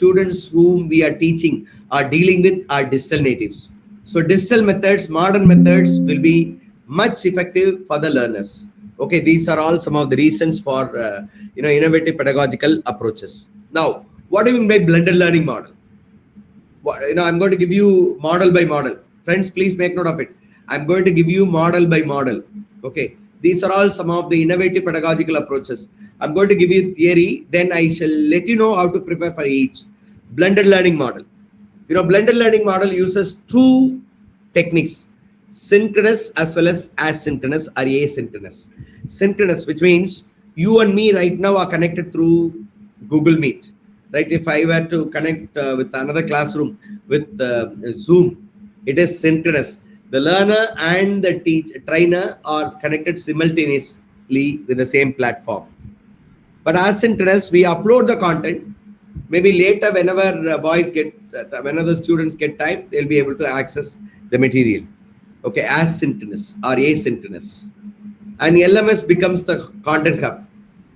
students whom we are teaching are dealing with are digital natives. So digital methods, modern methods will be much effective for the learners. Okay, these are all some of the reasons for innovative pedagogical approaches. Now, what do you mean by blended learning model? I'm going to give you model by model. Friends, please make note of it. I'm going to give you model by model. Okay, these are all some of the innovative pedagogical approaches. I'm going to give you theory, then I shall let you know how to prepare for each. Blended learning model. Blended learning model uses two techniques: synchronous as well as asynchronous or asynchronous. Synchronous, which means you and me right now are connected through Google Meet. Right? If I were to connect with another classroom with Zoom, it is synchronous. The learner and the trainer are connected simultaneously with the same platform. But asynchronous, we upload the content. Maybe later, whenever students get time, they'll be able to access the material. Okay, asynchronous or asynchronous. And LMS becomes the content hub.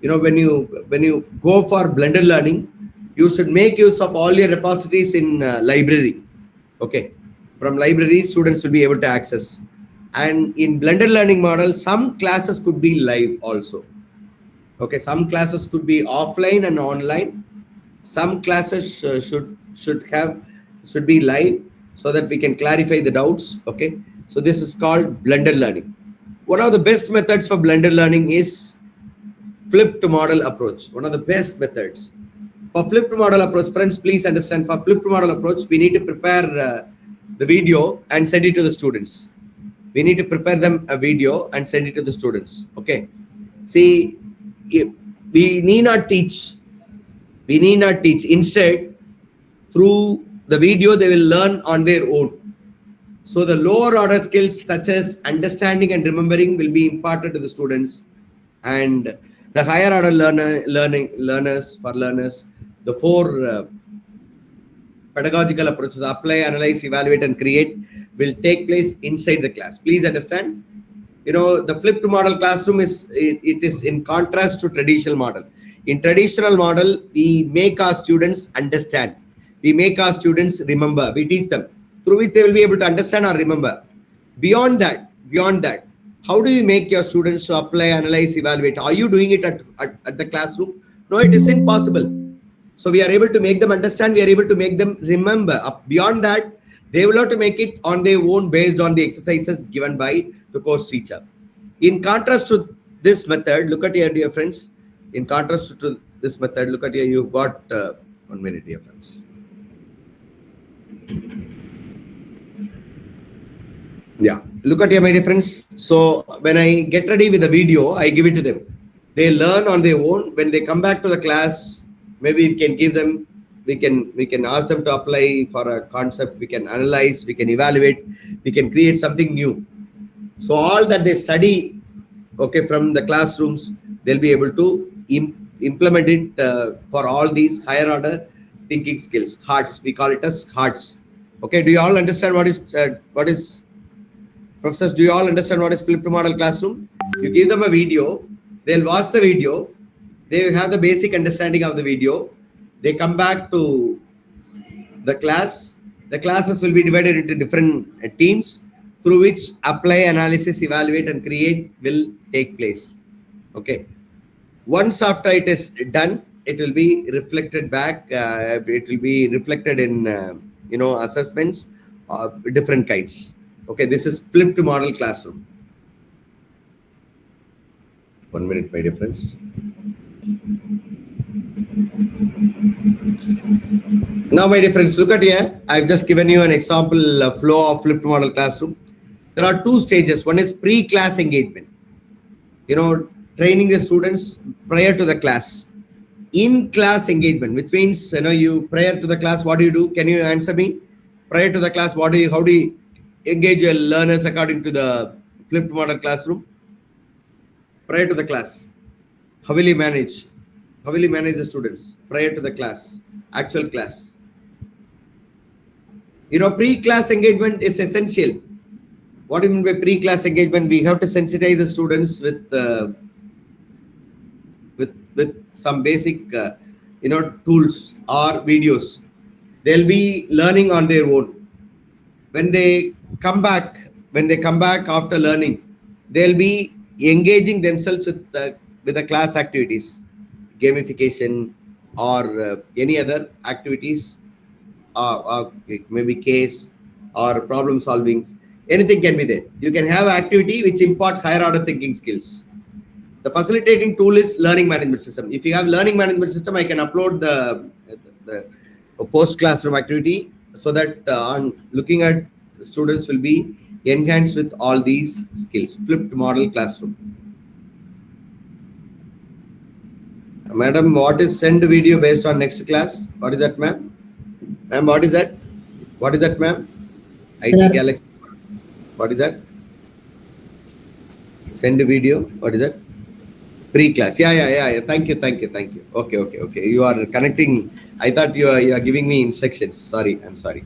When you go for blended learning, you should make use of all your repositories in library. Okay, from library, students will be able to access. And in blended learning model, some classes could be live also. Okay, some classes could be offline and online. Some classes should be live so that we can clarify the doubts. Okay, so this is called blended learning. One of the best methods for blended learning is flipped model approach. One of the best methods. For flipped model approach, friends, please understand, for flipped model approach, we need to prepare the video and send it to the students. We need to prepare them a video and send it to the students. Okay. See, we need not teach. We need not teach. Instead, through the video, they will learn on their own. So the lower order skills such as understanding and remembering will be imparted to the students, and the higher order learners, the four pedagogical approaches: apply, analyze, evaluate, and create, will take place inside the class. Please understand. The flipped model classroom is in contrast to traditional model. In traditional model, we make our students understand. We make our students remember. We teach them, through which they will be able to understand or remember. Beyond that, how do you make your students to apply, analyze, evaluate? Are you doing it at the classroom? No, it isn't possible. So we are able to make them understand. We are able to make them remember. Beyond that, they will have to make it on their own based on the exercises given by the course teacher. In contrast to this method, look at here, dear friends. In contrast to this method, look at here, you've got 1 minute, dear friends. Yeah, look at here, my dear friends. So when I get ready with the video, I give it to them. They learn on their own. When they come back to the class, maybe we can give them, we can ask them to apply for a concept. We can analyze, we can evaluate, we can create something new. So all that they study, okay, from the classrooms, they'll be able to implement it for all these higher order thinking skills. HEARTS, we call it as HEARTS. Okay, do you all understand what is professors? Do you all understand what is flipped model classroom? You give them a video, they'll watch the video, they will have the basic understanding of the video. They come back to the class. The classes will be divided into different teams, through which apply, analysis, evaluate, and create will take place. Okay. Once after it is done, it will be reflected back. It will be reflected in assessments of different kinds. Okay, this is flipped model classroom. 1 minute, my dear friends. Now, my dear friends, look at here. I've just given you an example flow of flipped model classroom. There are two stages. One is pre-class engagement. Training the students prior to the class. In-class engagement, which means, you prior to the class, what do you do? Can you answer me? Prior to the class, how do you engage your learners according to the flipped model classroom? Prior to the class, how will you manage? How will you manage the students prior to the class, actual class? Pre-class engagement is essential. What do you mean by pre-class engagement? We have to sensitize the students with some basic, tools or videos. They'll be learning on their own. When they come back, after learning, they'll be engaging themselves with the class activities, gamification, or any other activities, maybe case or problem solving. Anything can be there. You can have activity which impart higher order thinking skills. The facilitating tool is learning management system. If you have learning management system, I can upload the post classroom activity, so that on looking at students will be enhanced with all these skills. Flipped model classroom. Madam, what is send video based on next class? What is that, ma'am? Ma'am, what is that? What is that, ma'am? IT Galaxy. What is that? Send video. What is that? Pre-class. Yeah. Thank you. Okay. You are connecting. I thought you are giving me instructions. Sorry, I'm sorry.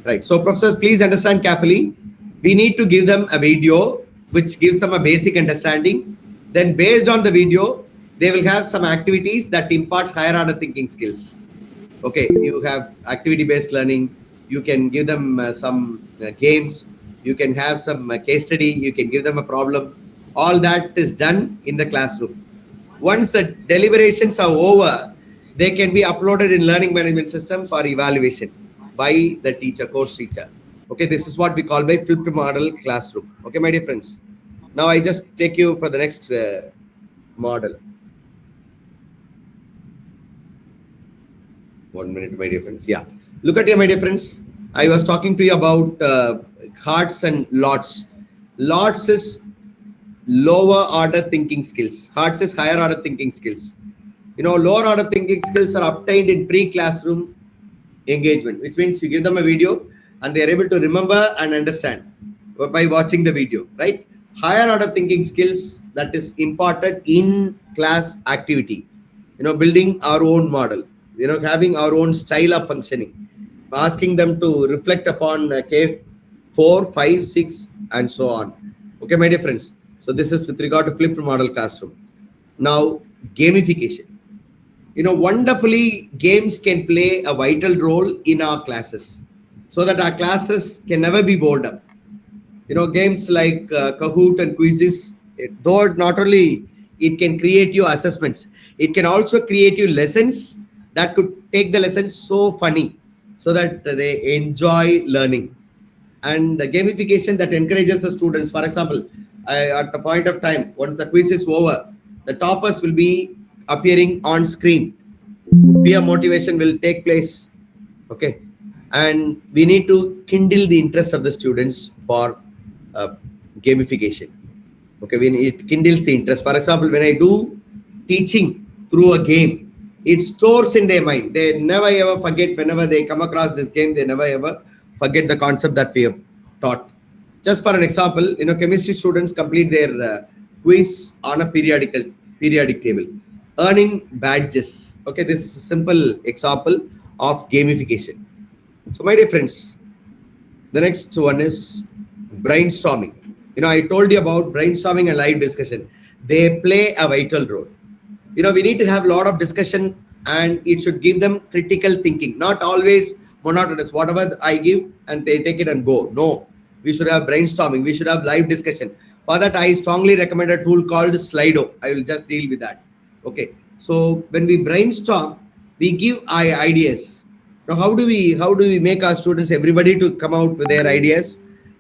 Right. So, professors, please understand carefully. We need to give them a video which gives them a basic understanding. Then, based on the video, they will have some activities that imparts higher order thinking skills. Okay, you have activity-based learning. You can give them some games. You can have some case study. You can give them a problem. All that is done in the classroom. Once the deliberations are over, they can be uploaded in learning management system for evaluation by the teacher, course teacher. Okay, this is what we call by flipped model classroom. Okay, my dear friends. Now I just take you for the next model. 1 minute, my dear friends. Yeah, look at here, my dear friends. I was talking to you about hearts and lots. Lots is lower order thinking skills. Hearts is higher order thinking skills. Lower order thinking skills are obtained in pre-classroom engagement, which means you give them a video and they are able to remember and understand by watching the video, right? Higher order thinking skills that is imparted in class activity, building our own model, having our own style of functioning, asking them to reflect upon K4, 5, 6, and so on. Okay, my dear friends. So this is with regard to flipped model classroom. Now, gamification. Wonderfully, games can play a vital role in our classes, so that our classes can never be bored up. Games like Kahoot and quizzes, though not only it can create you assessments, it can also create you lessons that could take the lessons so funny, so that they enjoy learning. And the gamification that encourages the students, for example, at the point of time, once the quiz is over, the toppers will be appearing on screen. Peer motivation will take place. Okay. And we need to kindle the interest of the students for gamification. Okay. It kindles the interest. For example, when I do teaching through a game, it stores in their mind. They never ever forget. Whenever they come across this game, they never ever forget the concept that we have taught. Just for an example, chemistry students complete their quiz on a periodic table, earning badges. Okay, this is a simple example of gamification. So, my dear friends, the next one is brainstorming. I told you about brainstorming and live discussion. They play a vital role. We need to have a lot of discussion, and it should give them critical thinking, not always monotonous. Whatever I give and they take it and go. No, we should have brainstorming. We should have live discussion. For that, I strongly recommend a tool called Slido. I will just deal with that. Okay. So when we brainstorm, we give ideas. Now, how do we make our students, everybody, to come out with their ideas?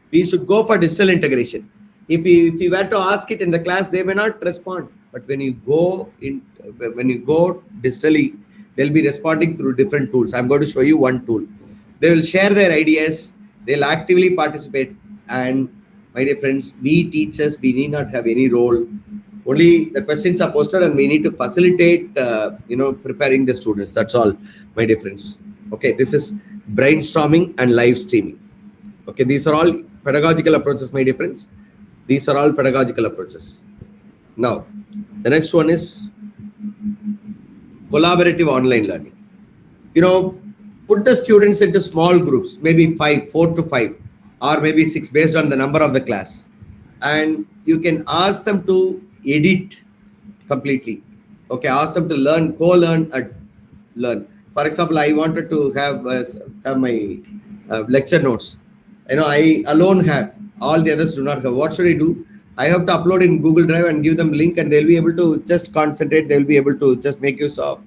We should go for digital integration. If we were to ask it in the class, they may not respond. But when you go digitally, they'll be responding through different tools. I'm going to show you one tool. They will share their ideas. They'll actively participate. And my dear friends, we teachers, we need not have any role. Only the questions are posted, and we need to facilitate, preparing the students. That's all, my dear friends. Okay, this is brainstorming and live streaming. Okay, these are all pedagogical approaches, my dear friends. These are all pedagogical approaches. Now, the next one is collaborative online learning. Put the students into small groups, maybe 4 to 5, or maybe 6, based on the number of the class. And you can ask them to edit completely. Okay, ask them to co-learn learn. For example, I wanted to have my lecture notes. I alone have, all the others do not have. What should I do? I have to upload in Google Drive and give them link, and they'll be able to just concentrate. They'll be able to just make use of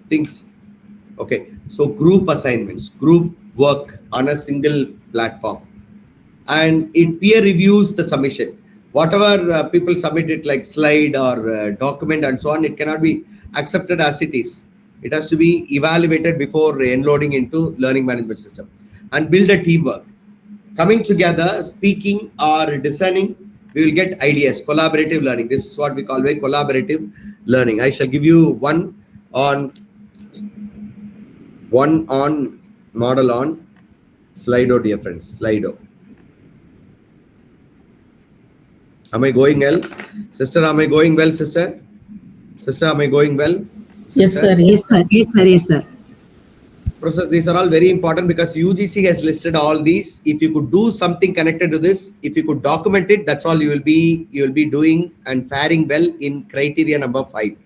things. Okay, so group assignments, group work on a single platform, and it peer reviews the submission. Whatever people submit it like slide or document and so on, it cannot be accepted as it is. It has to be evaluated before enloading into learning management system, and build a teamwork. Coming together, speaking or designing, we will get ideas. Collaborative learning. This is what we call a collaborative learning. I shall give you one on model on Slido, dear friends. Slido. Am I going well? Sister, am I going well, sister? Sister, am I going well? Sister? Yes, sir. Yes, sir. Yes, sir. Yes, sir. Process, these are all very important because UGC has listed all these. If you could do something connected to this, if you could document it, that's all you will be doing and faring well in criteria number 5.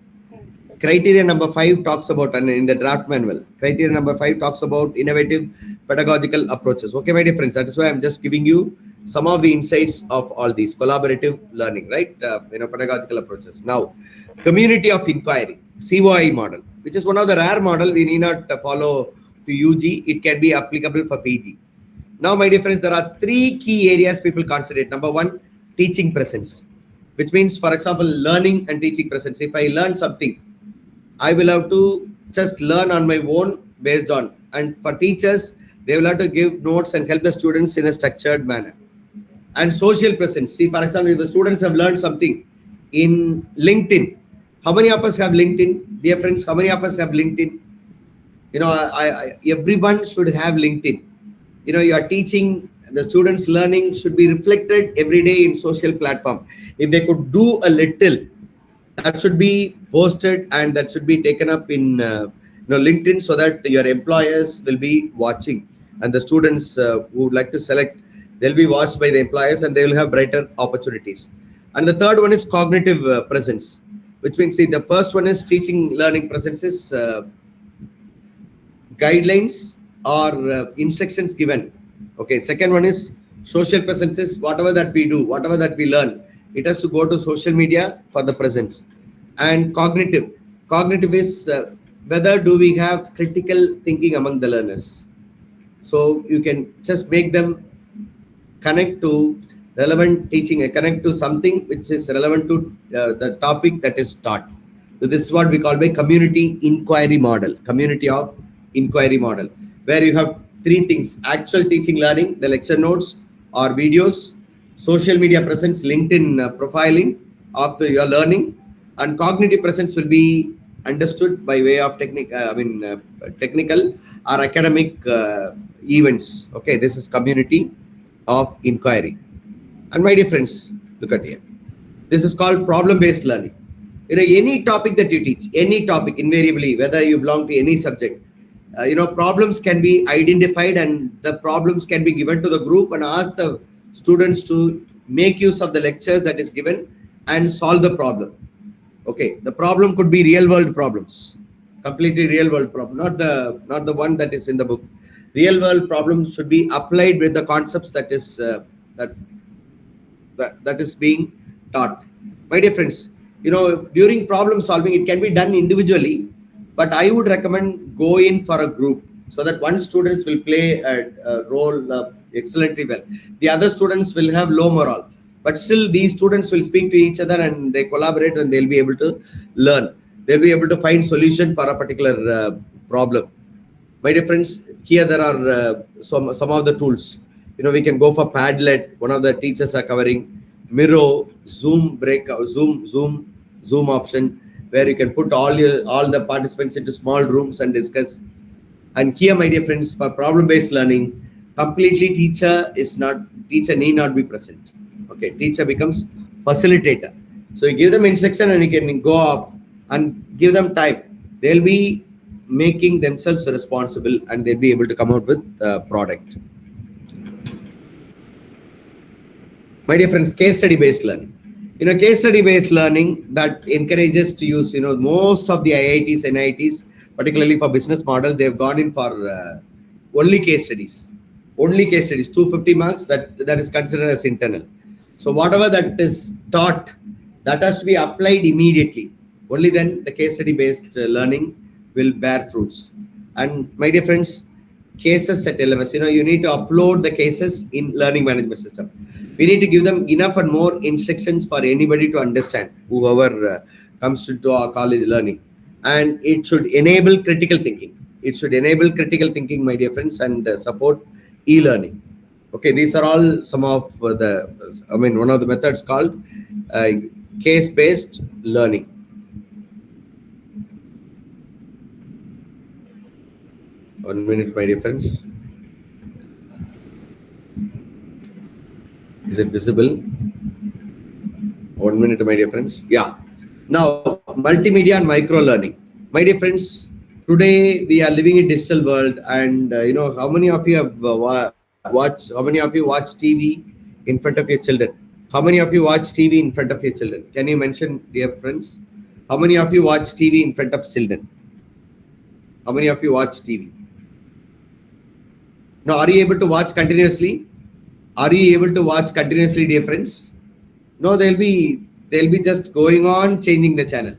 Criteria number 5 talks about, and in the draft manual, criteria number 5 talks about innovative pedagogical approaches. Okay, my dear friends, that is why I'm just giving you some of the insights of all these collaborative learning, right? Pedagogical approaches. Now, community of inquiry, COI model, which is one of the rare model. We need not follow to UG. It can be applicable for PG. Now, my dear friends, there are 3 key areas people consider. Number 1, teaching presence, which means, for example, learning and teaching presence. If I learn something, I will have to just learn on my own based on, and for teachers, they will have to give notes and help the students in a structured manner. And social presence. See, for example, if the students have learned something in LinkedIn, how many of us have LinkedIn? Dear friends, how many of us have LinkedIn? Everyone should have LinkedIn. You are teaching, the students' learning should be reflected every day in social platform. If they could do a little, that should be posted and that should be taken up in LinkedIn, so that your employers will be watching, and the students who would like to select, they'll be watched by the employers and they will have brighter opportunities. And the third one is cognitive presence, which means, see, the first one is teaching learning presence is guidelines or instructions given. Okay, second one is social presence is whatever that we do, whatever that we learn, it has to go to social media for the presence. And cognitive is whether do we have critical thinking among the learners. So you can just make them connect to relevant teaching, connect to something which is relevant to the topic that is taught. So this is what we call by community inquiry model, community of inquiry model, where you have 3 things: actual teaching learning, the lecture notes or videos; social media presence, LinkedIn profiling of your learning; and cognitive presence will be understood by way of technical or academic events. Okay, this is community of inquiry. And my dear friends, look at here. This is called problem-based learning. Any topic that you teach, any topic, invariably, whether you belong to any subject, problems can be identified, and the problems can be given to the group and ask the students to make use of the lectures that is given and solve the problem. Okay, the problem could be real world problems, completely real world problem, not the one that is in the book. Real world problems should be applied with the concepts that is that is being taught. My dear friends, during problem solving, it can be done individually, but I would recommend go in for a group, so that one students will play a role excellently well. The other students will have low morale, but still these students will speak to each other and they collaborate, and they'll be able to learn. They'll be able to find solution for a particular problem. My dear friends, here there are some of the tools. We can go for Padlet. One of the teachers are covering Miro, Zoom breakout, Zoom option, where you can put all the participants into small rooms and discuss. And here, my dear friends, for problem-based learning, completely teacher need not be present. Okay, teacher becomes facilitator. So you give them instruction and you can go off and give them time. They'll be making themselves responsible and they'll be able to come out with a product. My dear friends, case study based learning. Case study based learning that encourages to use, most of the IITs, NITs particularly for business models, they've gone in for only case studies. Only case studies, 250 marks, that is considered as internal. So whatever that is taught, that has to be applied immediately. Only then the case study based learning will bear fruits. And my dear friends, cases at LMS, you need to upload the cases in learning management system. We need to give them enough and more instructions for anybody to understand, whoever comes to our college learning. And it should enable critical thinking. It should enable critical thinking, my dear friends, and support e-learning. Okay, these are all some of one of the methods called case-based learning. One minute, my dear friends. Is it visible? 1 minute, my dear friends. Yeah. Now, multimedia and micro learning. My dear friends, today we are living in digital world, and how many of you have watched? How many of you watch TV in front of your children? How many of you watch TV in front of your children? Can you mention, dear friends? How many of you watch TV in front of children? How many of you watch TV? Now, are you able to watch continuously? Are you able to watch continuously, dear friends? No, they'll be just going on changing the channel.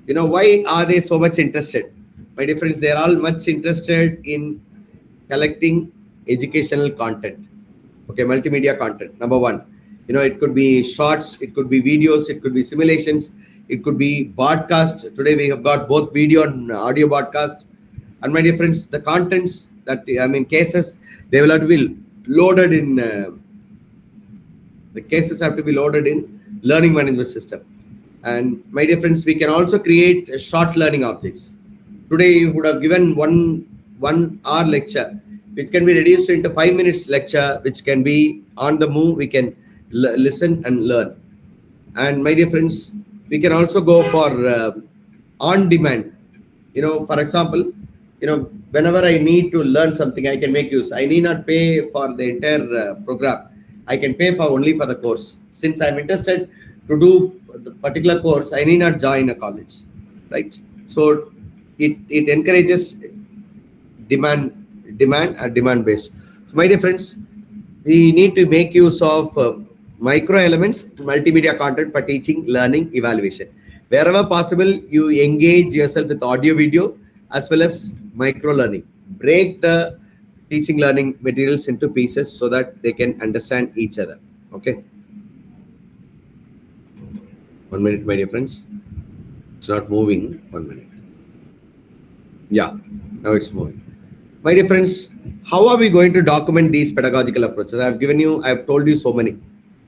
Why are they so much interested? My dear friends, they're all much interested in collecting educational content. Okay, multimedia content, number one. It could be shorts, it could be videos, it could be simulations, it could be podcast. Today we have got both video and audio podcast. And my dear friends, the contents cases, they will have to be loaded in, the cases have to be loaded in learning management system. And my dear friends, we can also create short learning objects. Today you would have given one hour lecture, which can be reduced into 5 minutes lecture, which can be on the move. We can listen and learn. And my dear friends, we can also go for on demand. For example, whenever I need to learn something, I can make use. I need not pay for the entire program. I can pay only for the course. Since I'm interested to do the particular course, I need not join a college, right? So it encourages demand and demand based. So my dear friends, we need to make use of micro elements, multimedia content for teaching, learning, evaluation. Wherever possible, you engage yourself with audio, video, as well as micro learning. Break the teaching learning materials into pieces so that they can understand each other. Okay. 1 minute, my dear friends. It's not moving. 1 minute. Yeah, now it's moving. My dear friends, how are we going to document these pedagogical approaches? I've told you so many.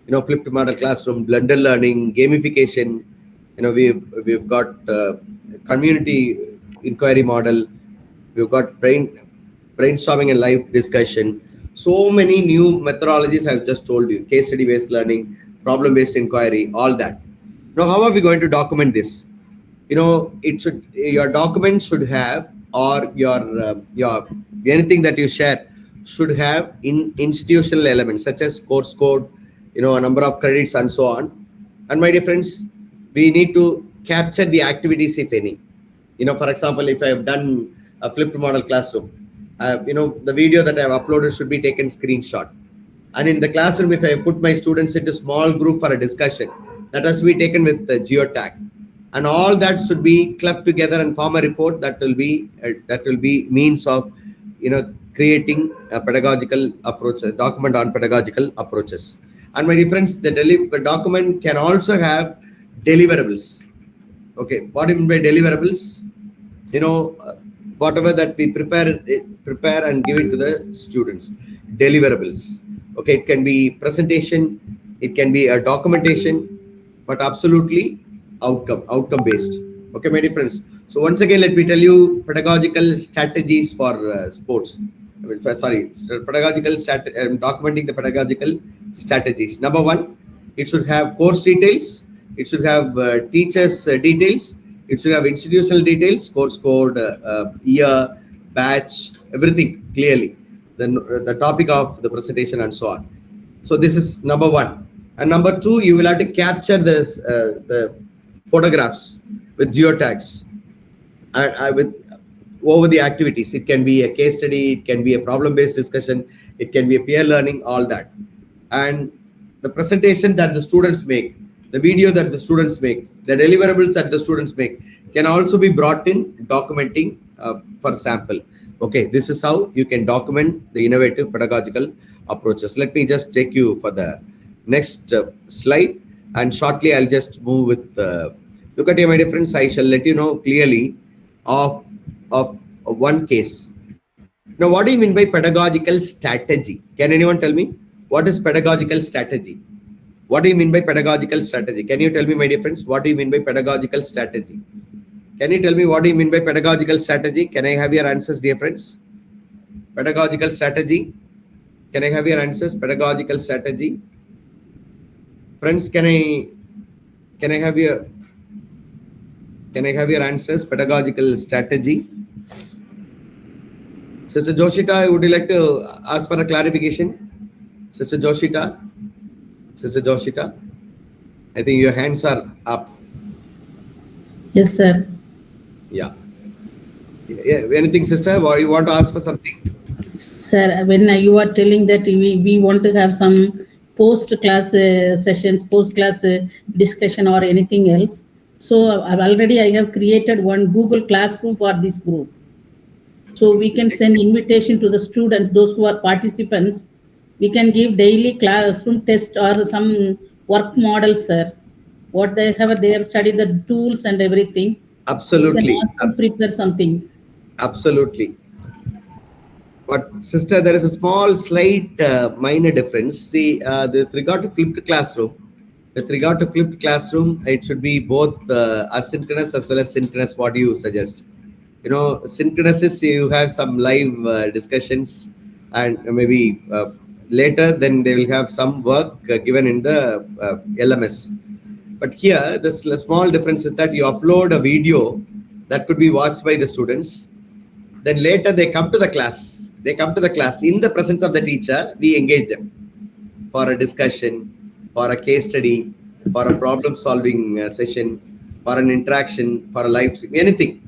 Flipped model classroom, blended learning, gamification. We've got community inquiry model. We've got brainstorming and live discussion. So many new methodologies I've just told you. Case study based learning, problem based inquiry, all that. Now, how are we going to document this? Your document should have, or your anything that you share should have institutional elements such as course code, a number of credits and so on. And my dear friends, we need to capture the activities, if any. For example, if I have done a flipped model classroom, the video that I have uploaded should be taken screenshot. And in the classroom, if I put my students into small group for a discussion, that has to be taken with the geotag. And all that should be clubbed together and form a report that will be means of creating a pedagogical approach, a document on pedagogical approaches. And my dear friends, the document can also have deliverables. Okay, what do you mean by deliverables? Whatever that we prepare and give it to the students. Deliverables. Okay, it can be presentation, it can be a documentation, but absolutely outcome based. Okay, my dear friends. So once again, let me tell you pedagogical strategies for sports. Documenting the pedagogical strategies. Number one, it should have course details. It should have teachers' details. It should have institutional details, course code, year, batch, everything clearly. Then the topic of the presentation and so on. So this is number one. And number two, you will have to capture the photographs with geotags. With over the activities. It can be a case study, it can be a problem-based discussion, it can be a peer learning, all that. And the presentation that the students make, the video that the students make, the deliverables that the students make can also be brought in documenting for sample. Okay, this is how you can document the innovative pedagogical approaches. Let me just take you for the next slide, and shortly I'll just move with look at here, my dear friends. I shall let you know clearly of one case. Now, what do you mean by pedagogical strategy? Can anyone tell me what is pedagogical strategy? What do you mean by pedagogical strategy? Can you tell me, my dear friends, what do you mean by pedagogical strategy? Can you tell me what do you mean by pedagogical strategy? Can I have your answers, dear friends? Pedagogical strategy. Can I have your answers? Pedagogical strategy. Friends, can I have your answers? Pedagogical strategy. Sister Joshita, would you like to ask for a clarification? Sister Joshita, I think your hands are up. Yes, sir. Yeah. Anything, sister? Or you want to ask for something? Sir, when you are telling that we want to have some post-class sessions, post-class discussion or anything else, so I have created one Google Classroom for this group. So we can send invitation to the students, those who are participants. We can give daily classroom test or some work models, sir. What they have studied the tools and everything. Absolutely. Prepare something. Absolutely. But sister, there is a small, slight, minor difference. See, with regard to flipped classroom, it should be both asynchronous as well as synchronous. What do you suggest? You know, synchronous is you have some live discussions, and maybe later then they will have some work given in the LMS. But here, the small difference is that you upload a video that could be watched by the students. Then later they come to the class. In the presence of the teacher. We engage them for a discussion, for a case study, for a problem-solving session, for an interaction, for a live stream, anything.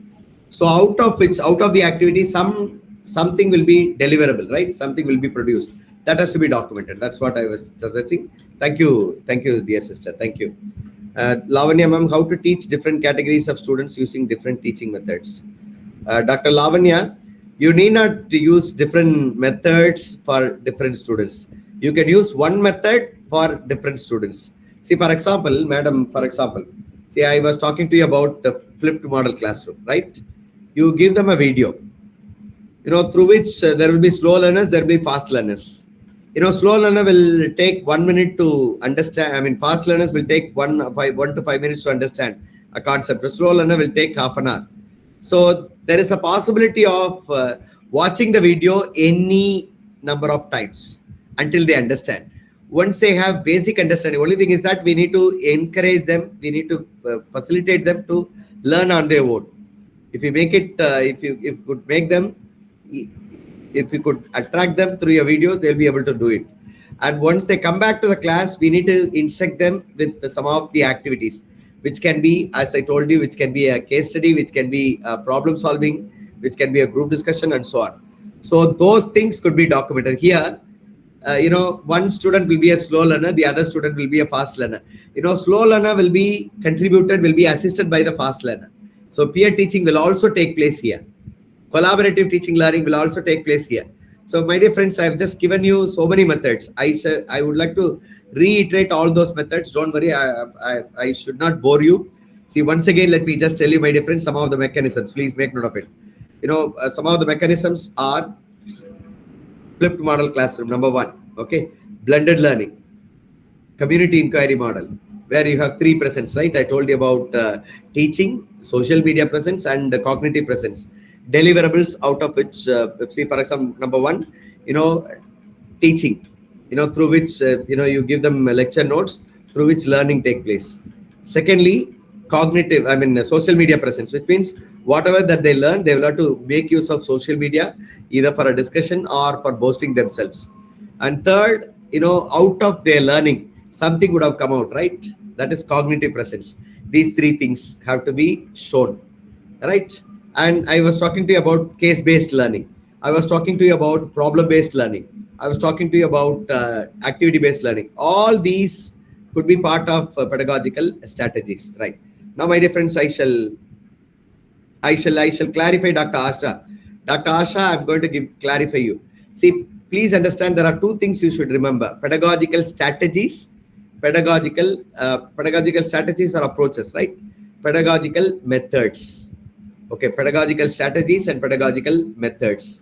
So out of the activity, something will be deliverable, right? Something will be produced. That has to be documented. That's what I was suggesting. Thank you, dear sister. Thank you. Lavanya ma'am, how to teach different categories of students using different teaching methods? Dr. Lavanya, you need not to use different methods for different students. You can use one method for different students. See, for example, madam, see, I was talking to you about the flipped model classroom, right? You give them a video, through which there will be slow learners, there will be fast learners. Slow learner will take 1 minute to understand. Fast learners will take 1 to 5 minutes to understand a concept. A slow learner will take half an hour. So there is a possibility of watching the video any number of times until they understand. Once they have basic understanding, only thing is that we need to encourage them. We need to facilitate them to learn on their own. If you make it, if you could make them, if you could attract them through your videos, they'll be able to do it. And once they come back to the class, we need to instruct them with some of the activities, which can be, as I told you, which can be a case study, which can be problem solving, which can be a group discussion, and so on. So those things could be documented here. One student will be a slow learner, the other student will be a fast learner. Slow learner will be assisted by the fast learner. So peer teaching will also take place here. Collaborative teaching learning will also take place here. So my dear friends, I have just given you so many methods. I would like to reiterate all those methods. Don't worry, I should not bore you. See, once again, let me just tell you, my dear friends, some of the mechanisms. Please make note of it. Some of the mechanisms are flipped model classroom, number 1. Okay, blended learning, community inquiry model, where you have 3 presence, right? I told you about teaching, social media presence, and cognitive presence. Deliverables, out of which, see, for example, number 1, teaching, through which, you give them lecture notes, through which learning take place. Secondly, cognitive, social media presence, which means whatever that they learn, they will have to make use of social media, either for a discussion or for boasting themselves. And third, out of their learning, something would have come out, right? That is cognitive presence. These 3 things have to be shown, right? And I was talking to you about case-based learning. I was talking to you about problem-based learning. I was talking to you about activity-based learning. All these could be part of pedagogical strategies, right? Now, my dear friends, I shall clarify Dr. Asha. Dr. Asha, I'm going to clarify you. See, please understand there are two things you should remember: pedagogical strategies, pedagogical strategies or approaches, right? Pedagogical methods. Okay, pedagogical strategies and pedagogical methods.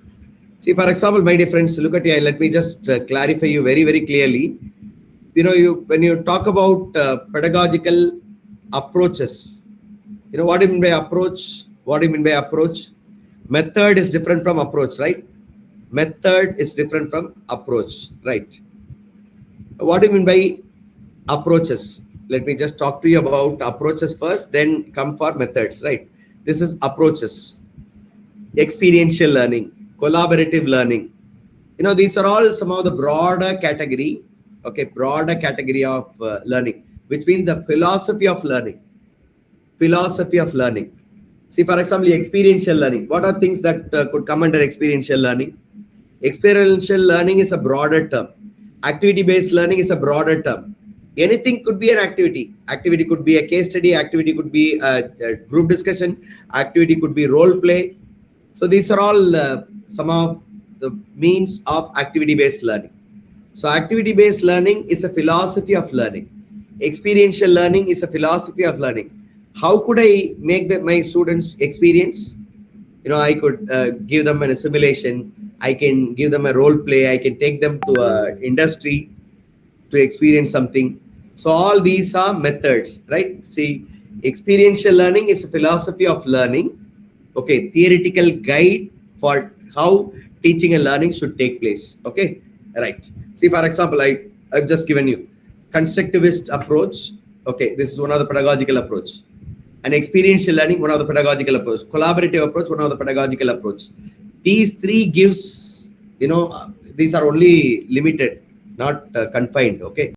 See, for example, my dear friends, look at here. Let me just clarify you very, very clearly. When you talk about pedagogical approaches, what do you mean by approach? What do you mean by approach? Method is different from approach, right? Method is different from approach, right? What do you mean by approaches? Let me just talk to you about approaches first, then come for methods, right? This is approaches: experiential learning, collaborative learning. These are all some of the broader category, okay, broader category of learning, which means the philosophy of learning. Philosophy of learning. See, for example, experiential learning. What are things that could come under experiential learning? Experiential learning is a broader term. Activity-based learning is a broader term. Anything could be an activity. Activity could be a case study. Activity could be a group discussion. Activity could be role play. So these are all some of the means of activity-based learning. So activity-based learning is a philosophy of learning. Experiential learning is a philosophy of learning. How could I make my students experience? I could give them a simulation. I can give them a role play. I can take them to an industry to experience something. So all these are methods, right? See, experiential learning is a philosophy of learning. Okay, theoretical guide for how teaching and learning should take place. Okay, right. See, for example, I've just given you constructivist approach. Okay, this is one of the pedagogical approach. And experiential learning, one of the pedagogical approach. Collaborative approach, one of the pedagogical approach. These three gives, these are only limited, not confined. Okay.